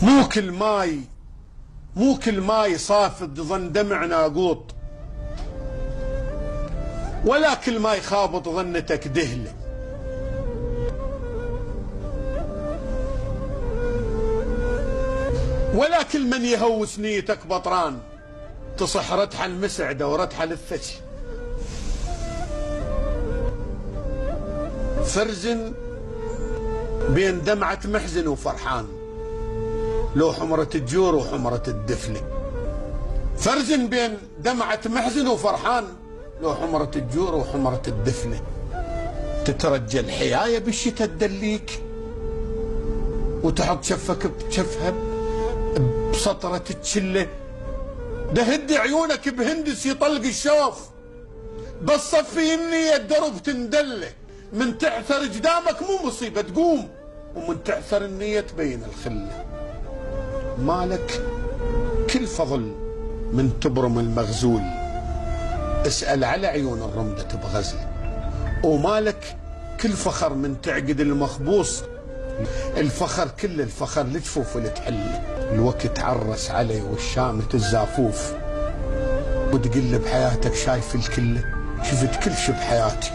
مو كل ماي صافد ظن دمع ناقوط، ولا كل ماي خابط ظنتك دهله. ولا كل من يهوس نيتك بطران، تصح ردحة المسعدة وردحة للثشي. فرزن بين دمعة محزن وفرحان، لو حمرة الجور وحمرة الدفلة. فرزن بين دمعة محزن وفرحان، لو حمرة الجور وحمرة الدفلة. تترجى الحياية بالشتا تدليك، وتحط شفك بشفها بسطرة تشله. دهد عيونك بهندس يطلق الشوف، بس صفي النية الدرب تندله. من تعثر قدامك مو مصيبة تقوم، ومن تعثر النية تبين الخلة. مالك كل فضل من تبرم المغزول، اسأل على عيون الرمدة بغزل. ومالك كل فخر من تعقد المخبوص، الفخر كل الفخر لجفوف لتحله. الوقت عرس علي والشامت الزافوف، وتقل بحياتك شايف الكله. شفت كل شي بحياتي،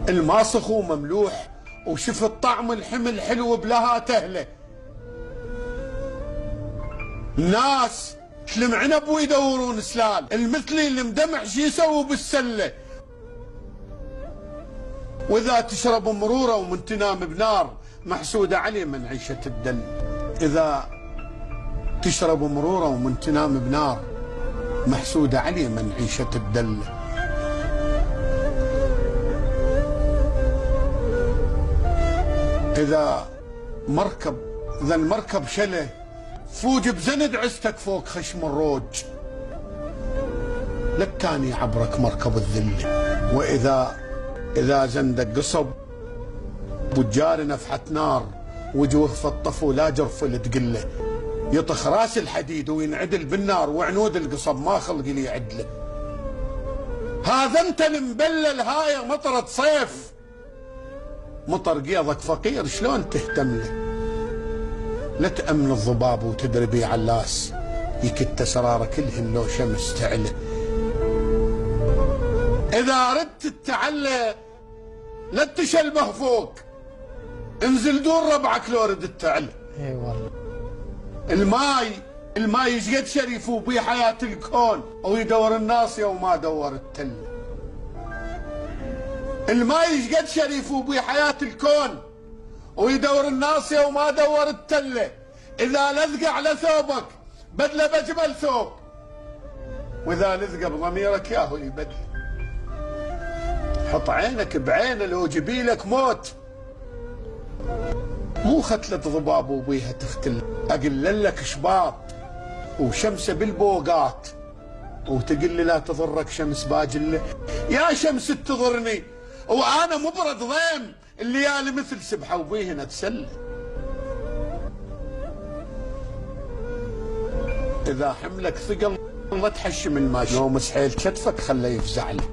الماسخ ومملوح، وشفت طعم الحمل حلو بلها تهله. الناس تلم عنب ويدورون سلال، المثلي اللي مدمع شي يسوي بالسله. واذا تشرب مروره ومن تنام بنار، محسوده عليه من عيشه الدل. اذا تشرب مروره ومن تنام بنار، محسوده عليه من عيشه الدل. اذا المركب شله، فوج بزند عزتك فوق خشم الروج، للتاني عبرك مركب الذله. واذا زندك قصب وتجاري نفحة نار، وجوه فالطفو لا جرف تقله. يطخ راس الحديد وينعدل بالنار، وعنود القصب ما خلق لي يعدله. هذا انت المبلل هاي مطرة صيف، مطر قيضك فقير شلون تهتم له. لا تأمن الضباب وتدربي علاس، يكت اسراره كلهن لو شمس تعله. اذا ردت تتعلى لا تشلبه فوق، انزل دور ربعك لو ردت تعلى. اي والله. الماي ايش قد شريف وبيه حياة الكون، ويدور الناصية وما دور التله. الماي ايش قد شريف وبيه حياة الكون، ويدور الناصية وما دور التله. اذا لذق على ثوبك بدله بجمل ثوب، واذا لذق بضميرك ياهو يبدله. حط عينك بعينه لو جبيلك موت، مو ختلة ضباب وبيها تختل. اقلل لك شباط وشمسه بالبوقات، وتقل لي لا تضرك شمس باجله. يا شمس تضرني وانا مبرد ضيم، الليالي مثل سبحه وبيهن اتسلى. اذا حملك ثقل لا تحشم الماشي، لو مسحيل كتفك خله يفزع له.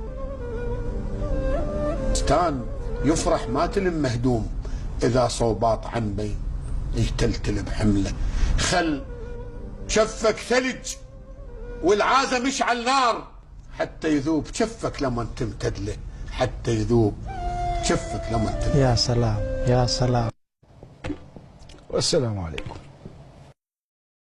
ستان يفرح ما تلم مهدوم، اذا صوباط عنبي يتلتل بحمله. خل شفك ثلج والعازه مشعل نار، حتى يذوب شفك لما تمتد له. حتى يذوب شفك لما تمتد. يا سلام يا سلام. والسلام عليكم.